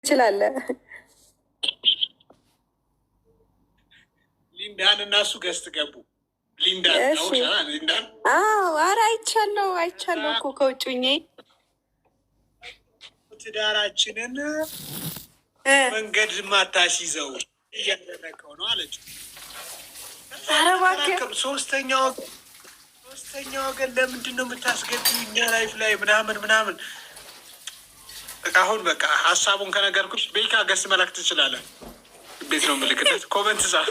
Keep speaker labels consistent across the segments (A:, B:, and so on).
A: ትችላለህ።
B: ሊንዳን እና እሱ ገዝት ገቡ። ሊንዳን
A: ኧረ አይቻለሁ እኮ ከውጭ ሆኜ
B: ትዳራችንን መንገድ ማታስይዘው እያደረገው ነው አለች።
A: ኧረ እባክህ
B: ሶስተኛ ወገን ለምንድን ነው የምታስገቢው እኛ ላይፍ ላይ ምናምን። አሁን በቃ ሀሳቡን ከነገርኩሽ ቤካ ገስ መላክ ትችላለን። ቤት ነው ምልክት ኮመንት ጻፍ።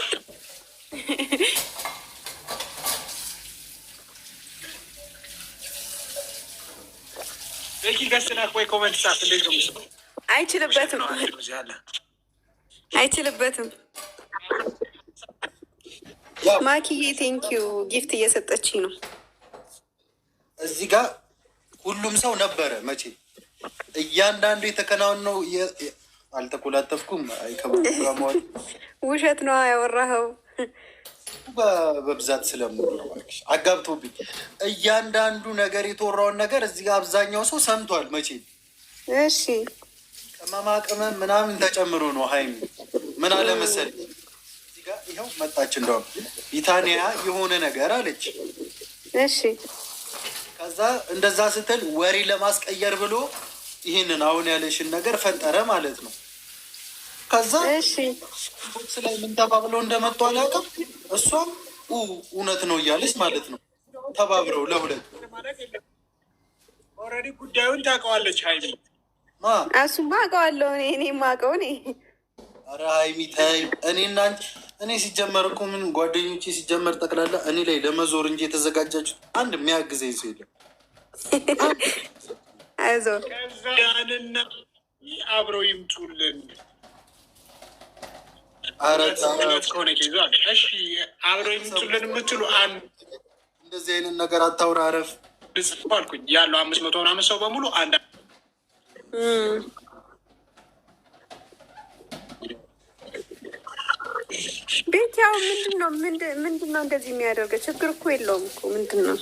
B: ቤኪ ገስ ላክ ወይ ኮመንት ጻፍ። እንዴት ነው ምስሉ?
A: አይችልበትም። ማኪዬ ቴንኪዩ ጊፍት እየሰጠችኝ ነው።
C: እዚህ ጋር ሁሉም ሰው ነበረ መቼ እያንዳንዱ የተከናወነው አልተኮላተፍኩም። አይከባል
A: ውሸት ነው ያወራኸው።
C: በብዛት ስለምል ነው አጋብቶብኝ እያንዳንዱ ነገር የተወራውን ነገር እዚህ ጋር አብዛኛው ሰው ሰምቷል። መቼ
A: እሺ
C: ቅመማ ቅመም ምናምን ተጨምሮ ነው። ሀይሚ ምን አለ መሰለኝ እዚህ ጋር ይኸው መጣች። እንደውም ቢታንያ የሆነ ነገር አለች።
A: እሺ
C: ከዛ እንደዛ ስትል ወሬ ለማስቀየር ብሎ ይህንን አሁን ያለሽን ነገር ፈጠረ ማለት ነው። ከዛ ቦክስ ላይ ምን ተባብለው እንደመጡ አላውቅም። እሷም እውነት ነው እያለች ማለት ነው። ተባብረው ለሁለት
B: ኦልሬዲ ጉዳዩን ታውቀዋለች ሀይሚ።
A: እሱማ አውቀዋለሁ እኔ የማውቀው እኔ።
C: ኧረ ሀይሚ ተይ። እኔ ሲጀመር እኮ ምን ጓደኞቼ ሲጀመር ጠቅላላ እኔ ላይ ለመዞር እንጂ የተዘጋጃችሁት አንድ የሚያግዘኝ ሰው የለም።
A: አይዞህ
B: ከዛንና አብረው ይምጡልን። ከሆነ ይዟል። እሺ አብረው ይምጡልን የምትሉ
C: እንደዚህ አይነት ነገር አታውራረፍ
B: አልኩኝ። ያለው 500 ምናምን ሰው በሙሉ አንድ
A: ቤት ያው ምንድን ነው እንደዚህ የሚያደርገው? ችግር እኮ የለውም እኮ ምንድን ነው?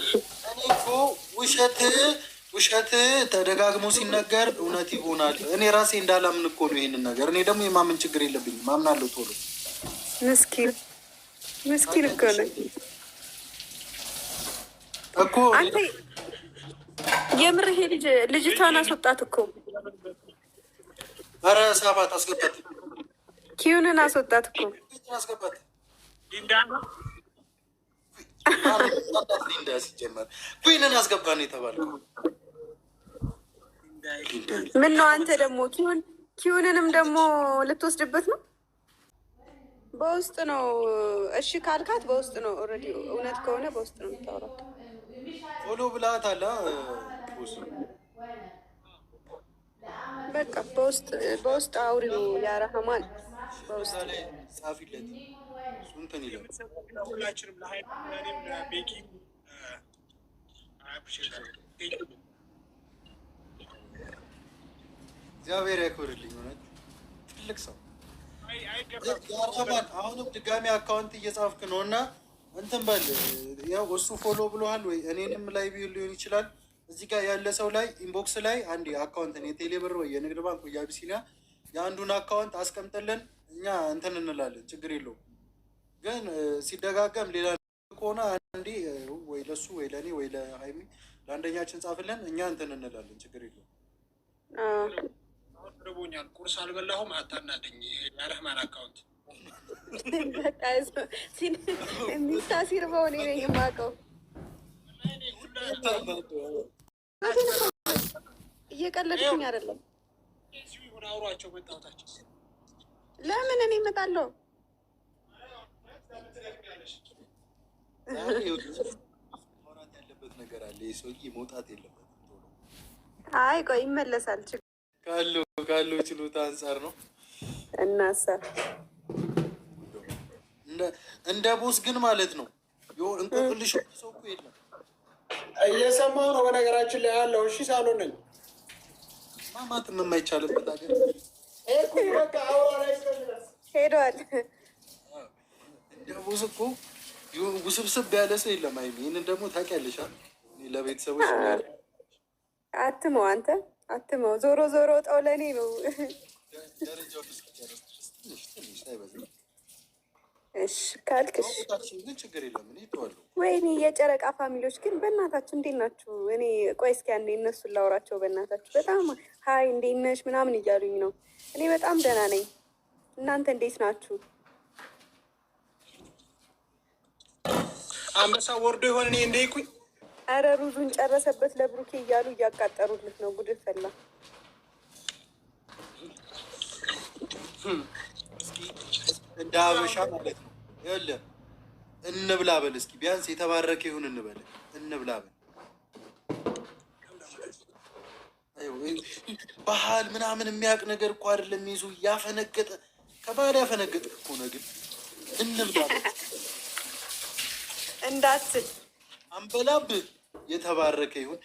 C: እኔ እኮ ውሸት ተደጋግሞ ሲነገር እውነት ይሆናል። እኔ ራሴ እንዳላምን እኮ ነው ይሄንን ነገር። እኔ ደግሞ የማመን ችግር የለብኝም፣ ማምናለሁ ቶሎ።
A: ምስኪን እኮ ነው
C: እኮ
A: አንተ። የምር ይሄ ልጅቷን አስወጣት እኮ።
C: ኧረ ሳባት አስገባት፣
A: ኪዩንን አስወጣት እኮ
C: አስገባት። ሊንዳ ሲጀመር ኩንን አስገባ ነው የተባለው።
A: ምን ነው አንተ ደግሞ ኪዩንንም ደግሞ ልትወስድበት ነው? በውስጥ ነው እሺ ካልካት በውስጥ ነው። ኦልሬዲ እውነት ከሆነ በውስጥ ነው የምታወራት።
C: ቶሎ ብላት አላ
A: በቃ በውስጥ አውሪው ያረህማን በውስጥ
C: ጻፊለት። እንትን ይላል
B: ሁላችንም ለሀይም ለቤኪ
C: እግዚአብሔር ያክብርልኝ። እውነት ትልቅ ሰው ያረባን። አሁንም ድጋሚ አካውንት እየጻፍክ ነው እና እንትን በል ያው እሱ ፎሎ ብሎሃል ወይ እኔንም ላይ ሊሆን ይችላል። እዚህ ጋር ያለ ሰው ላይ ኢንቦክስ ላይ አንድ አካውንትን የቴሌ ብር ወይ የንግድ ባንክ ወይ የአቢሲኒያ የአንዱን አካውንት አስቀምጥልን እኛ እንትን እንላለን። ችግር የለውም። ግን ሲደጋገም ሌላ ከሆነ አንዴ ወይ ለሱ ወይ ለእኔ ወይ ለሀይሚ ለአንደኛችን ጻፍልን እኛ እንትን እንላለን። ችግር የለውም።
B: ርቦኛል፣ ቁርስ አልበላሁም። አታናደኝ። የረህማን አካውንት
A: ሚስታ ሲርበው እኔ ነኝ የማውቀው። እየቀለድኩኝ አይደለም።
B: አውሯቸው መጣሁታቸው።
A: ለምን እኔ እመጣለሁ?
C: ማውራት ያለበት ነገር አለ። የሰውዬ መውጣት የለበትም።
A: አይ ቆይ ይመለሳል።
C: ካለው ችሎታ አንጻር ነው
A: እናሳ
C: እንደ ቦስ ግን ማለት ነው። እንቆቅልሽ ሰው እኮ የለም።
B: እየሰማሁ ነው በነገራችን ላይ ያለው። እሺ ሳሎን ነኝ።
C: ማማትም የማይቻልበት ሀገር
A: ሄዷል።
C: እንደ ቦስ እኮ ውስብስብ ያለ ሰው የለም። አይ ይህንን ደግሞ ታውቂያለሽ። ለቤተሰቦች
A: አትመው አንተ አትመው። ዞሮ ዞሮ ጠው ለእኔ ነው። ካልክሽ
C: ግን ችግር የለም እኔ እተዋለሁ።
A: ወይኔ የጨረቃ ፋሚሊዎች ግን በእናታችሁ እንዴት ናችሁ? እኔ ቆይ እስኪ አንዴ እነሱን ላውራቸው በእናታችሁ። በጣም ሀይ እንዴት ነሽ ምናምን እያሉኝ ነው። እኔ በጣም ደህና ነኝ። እናንተ እንዴት ናችሁ?
B: አንበሳ ወርዶ የሆነ እኔ እንደይኩኝ።
A: አረ ሩዙን ጨረሰበት ለብሩኬ እያሉ እያቃጠሩልት ነው። ጉድ ፈላ።
C: እንደ ሀበሻ ማለት ነው። ይኸውልህ እንብላ በል እስኪ ቢያንስ የተባረከ ይሁን እንበል። እንብላ በል ባህል ምናምን የሚያውቅ ነገር እኮ አይደለም። ይዞ ያፈነገጠ ከባህል ያፈነገጠ እኮ ነው። ግን እንብላ በል
A: እንዳትል
C: አንበላብህ የተባረከ ይሁን።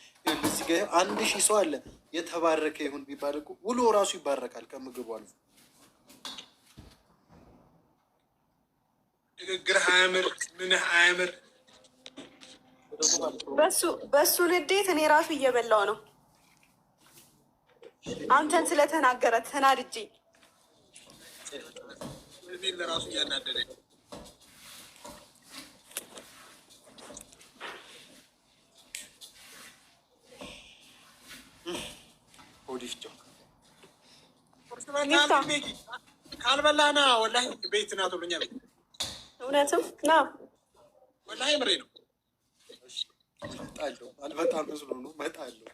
C: እዚህ ጋ 1000 ሰው አለ። የተባረከ ይሁን ቢባል እኮ ውሎ ራሱ ይባረካል ከምግቡ አልፎ።
B: ንግግርህ አያምር፣ ምንህ አያምር።
A: በሱ ንዴት እኔ ራሱ እየበላው ነው። አንተን ስለተናገረ ተናድጄ
B: ለራሱ እያናደደኝ ካልበላህ ና ወላሂ ቤት ና ቶሎኛ ቤት
A: እውነትም ና
B: ወላሂ ምሬ ነው።
C: እመጣለሁ አልመጣም መስሎ ነው። እመጣለሁ።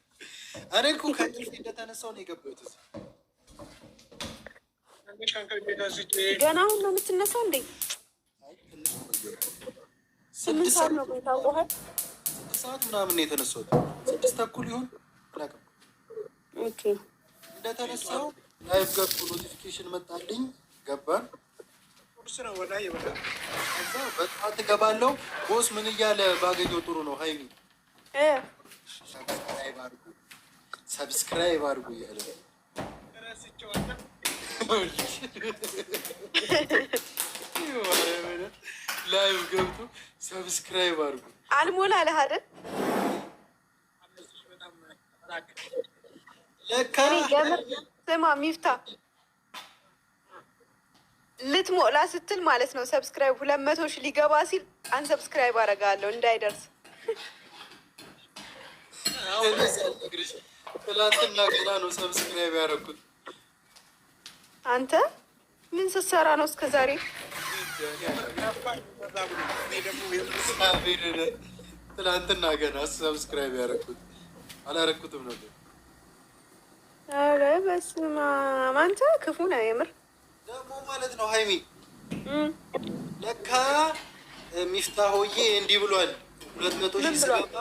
C: እኔ እኮ ከእንቅልፌ እንደተነሳሁ ነው የገባሁት።
A: ገና አሁን ነው የምትነሳው እንዴ? 8 ሰዓት ነው ታውቀዋል።
C: 6 ሰዓት ምናምን ነው የተነሳሁት። 6 ተኩል ይሆን አላውቅም።
A: ኦኬ
C: እንደተነሳሁ ላይቭ ገብቶ ኖቲፊኬሽን መጣልኝ። ገባን። ከዛ በጠዋት እገባለሁ። ቦስ ምን እያለ ባገኘው ጥሩ ነው ሀይሚ ሰብስክራይብ አድርጉ እያለ ላይቭ ገብቶ ሰብስክራይብ አድርጉ።
A: አልሞላ አለህ አይደል?
C: ለካ
A: ስማ ሚፍታ ልትሞላ ስትል ማለት ነው ሰብስክራይብ 200 ሺህ ሊገባ ሲል አንሰብስክራይብ አደርጋለሁ እንዳይደርስ።
C: ትላንትና ገና ነው ሰብስክራይብ ያደረኩት።
A: አንተ ምን ስትሰራ ነው እስከ ዛሬ?
C: ትላንትና ገና ሰብስክራይብ ያደረኩት አላረኩትም ነበር።
A: ኧረ በስመ አብ አንተ ክፉ ነህ የምር
C: ደግሞ ማለት ነው ሀይሚ ለካ ሚፍታ ሆዬ እንዲህ ብሏል። 200 ሺህ ስገባ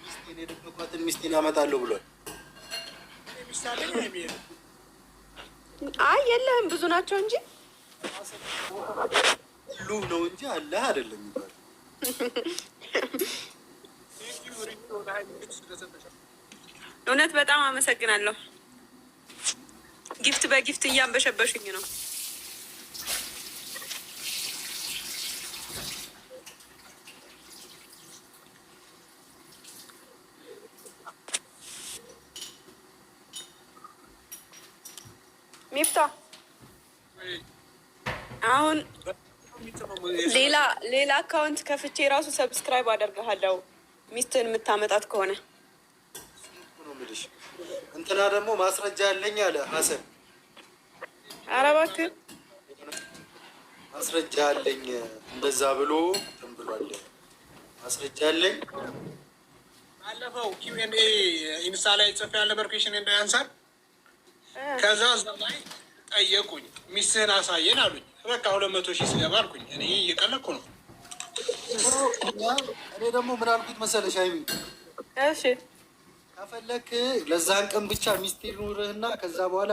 C: ሚስቴን የደበኳትን ሚስቴን አመጣለሁ ብሏል።
A: አይ የለህም ብዙ ናቸው እንጂ
C: ሉ ነው እንጂ አለህ አይደለም ይባል።
A: እውነት በጣም አመሰግናለሁ። ጊፍት በጊፍት እያንበሸበሹኝ ነው። ሚፍታ አሁን ሌላ አካውንት ከፍቼ ራሱ ሰብስክራይብ አደርግሃለሁ ሚስትን የምታመጣት ከሆነ።
C: እንትና ደግሞ ማስረጃ አለኝ አለ ሀሰን።
A: ኧረ እባክህ
C: ማስረጃ አለኝ እንደዛ ብሎ እንትን ብሏል። ማስረጃ አለኝ።
B: ባለፈው ኪውኤንኤ ኢንስታ ላይ ጽፌ ያለ ቨርኬሽን እንዳያንሳር ከዛ እዛ ላይ ጠየቁኝ። ሚስትህን አሳየን አሉኝ። በቃ 200 ሺህ ስገባ አልኩኝ። እኔ እየቀለኩ ነው።
C: እኔ ደግሞ ምን አልኩት መሰለሽ ሀይሚ?
A: እሺ
C: ከፈለክ ለዛን ቀን ብቻ ሚስት ኑርህና ከዛ በኋላ